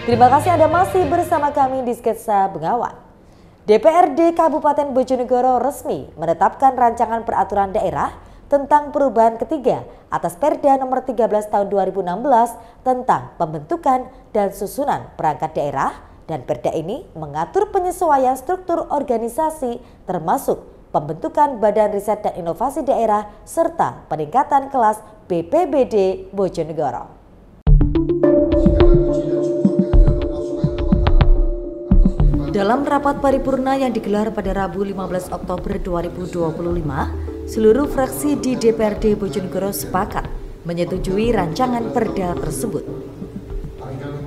Terima kasih Anda masih bersama kami di Sketsa Bengawan. DPRD Kabupaten Bojonegoro resmi menetapkan rancangan peraturan daerah tentang perubahan ketiga atas Perda nomor 13 tahun 2016 tentang pembentukan dan susunan perangkat daerah, dan Perda ini mengatur penyesuaian struktur organisasi termasuk pembentukan Badan Riset dan Inovasi Daerah serta peningkatan kelas BPBD Bojonegoro. Dalam rapat paripurna yang digelar pada Rabu 15 Oktober 2025, seluruh fraksi di DPRD Bojonegoro sepakat menyetujui rancangan perda tersebut.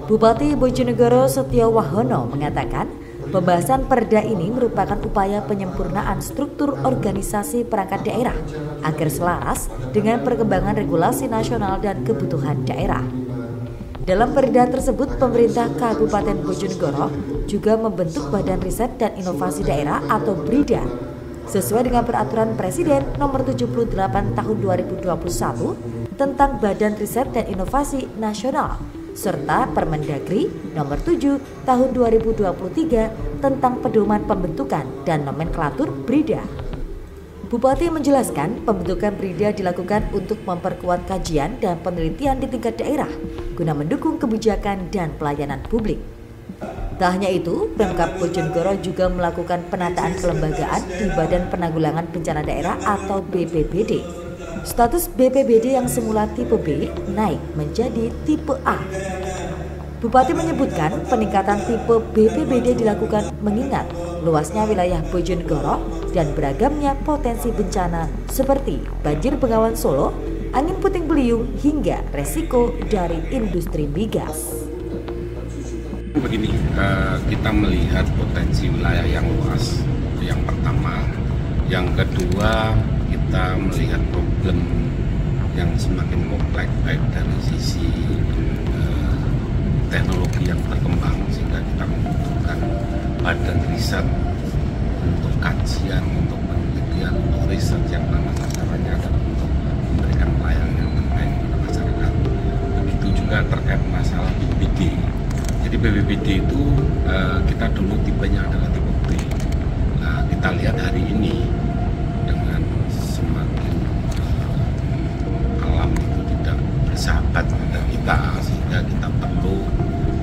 Bupati Bojonegoro Setio Wahono mengatakan, pembahasan perda ini merupakan upaya penyempurnaan struktur organisasi perangkat daerah agar selaras dengan perkembangan regulasi nasional dan kebutuhan daerah. Dalam perda tersebut, pemerintah Kabupaten Bojonegoro juga membentuk Badan Riset dan Inovasi Daerah atau BRIDA sesuai dengan peraturan Presiden nomor 78 tahun 2021 tentang Badan Riset dan Inovasi Nasional serta Permendagri nomor 7 tahun 2023 tentang pedoman pembentukan dan nomenklatur BRIDA. Bupati menjelaskan pembentukan BRIDA dilakukan untuk memperkuat kajian dan penelitian di tingkat daerah guna mendukung kebijakan dan pelayanan publik. Tak hanya itu, Pemkab Bojonegoro juga melakukan penataan kelembagaan di Badan Penanggulangan Bencana Daerah atau BPBD. Status BPBD yang semula tipe B naik menjadi tipe A. Bupati menyebutkan peningkatan tipe BPBD dilakukan mengingat luasnya wilayah Bojonegoro dan beragamnya potensi bencana seperti banjir Bengawan Solo, angin puting beliung hingga resiko dari industri migas. Begini, kita melihat potensi wilayah yang luas, itu yang pertama. Yang kedua, kita melihat problem yang semakin kompleks baik dari sisi teknologi yang berkembang, sehingga kita membutuhkan badan riset untuk kajian, untuk penelitian, untuk riset yang mana sasarannya adalah untuk memberikan pelayanan yang terbaik kepada masyarakat. Begitu juga terkait masalah BPBD. Jadi BPBD itu kita dulu tipenya adalah tipe B. Nah, kita lihat hari ini dengan semakin alam itu tidak bersahabat pada kita, sehingga kita perlu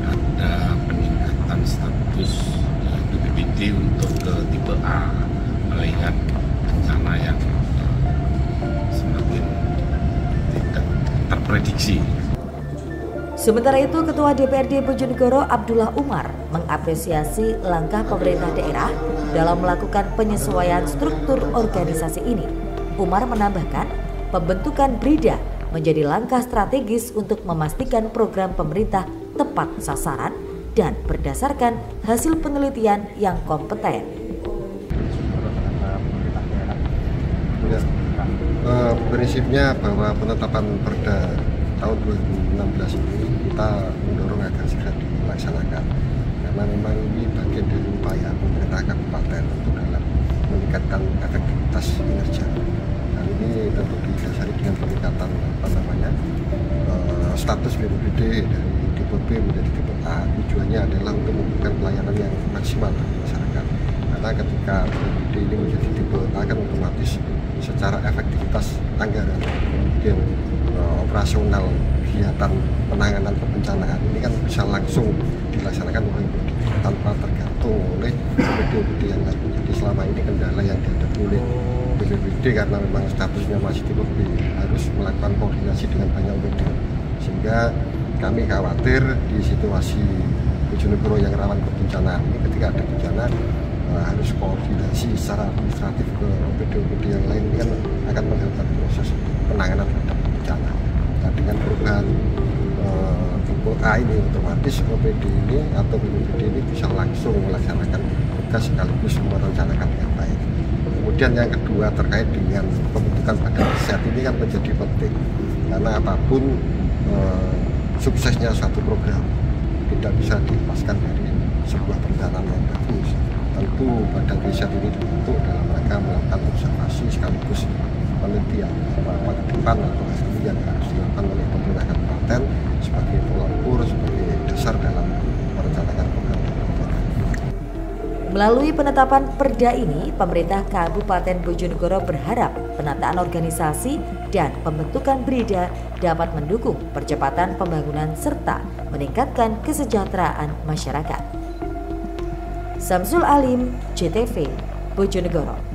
ada peningkatan status BPBD untuk ke tipe A, melihat bencana yang semakin tidak terprediksi. Sementara itu, Ketua DPRD Bojonegoro Abdullah Umar mengapresiasi langkah pemerintah daerah dalam melakukan penyesuaian struktur organisasi ini. Umar menambahkan, pembentukan BRIDA menjadi langkah strategis untuk memastikan program pemerintah tepat sasaran dan berdasarkan hasil penelitian yang kompeten. Prinsipnya bahwa penetapan perda tahun 2016 ini kita mendorong agar segera dilaksanakan, karena memang ini bagian dari upaya pemerintah kabupaten untuk dalam meningkatkan efektivitas kinerja. Hal ini tentu didasari dengan peningkatan status BPBD dari tipe B menjadi tipe A. Tujuannya adalah untuk memberikan pelayanan yang maksimal bagi masyarakat. Karena ketika BPBD ini menjadi tipe A kan otomatis secara efektivitas anggaran, kemudian operasional kegiatan penanganan kebencanaan ini kan bisa langsung dilaksanakan oleh BPBD tanpa tergantung oleh BPBD yang lain. Jadi selama ini kendala yang dihadapi oleh BPBD karena memang statusnya masih tipe B harus melakukan koordinasi dengan banyak BPBD, sehingga kami khawatir di situasi Bojonegoro yang rawan kebencanaan ini ketika ada bencana harus koordinasi secara administratif ke OPD yang lain, ini kan akan menghambat proses penanganan terhadap bencana. Nah, dengan perubahan tipe A ini otomatis OPD ini atau BPBD ini bisa langsung melaksanakan tugas sekaligus merencanakan dengan baik. Kemudian yang kedua terkait dengan pembentukan badan riset ini kan menjadi penting, karena apapun suksesnya suatu program tidak bisa dilepaskan dari sebuah perencanaan yang bagus. Tentu badan riset ini dibentuk dalam rangka melakukan observasi sekaligus penelitian apa ke depan atau hasil yang harus dilakukan oleh pemerintah kabupaten sebagai tolak ukur, sebagai dasar dalam Melalui penetapan perda ini, pemerintah Kabupaten Bojonegoro berharap penataan organisasi dan pembentukan BRIDA dapat mendukung percepatan pembangunan serta meningkatkan kesejahteraan masyarakat. Samsul Alim, JTV, Bojonegoro.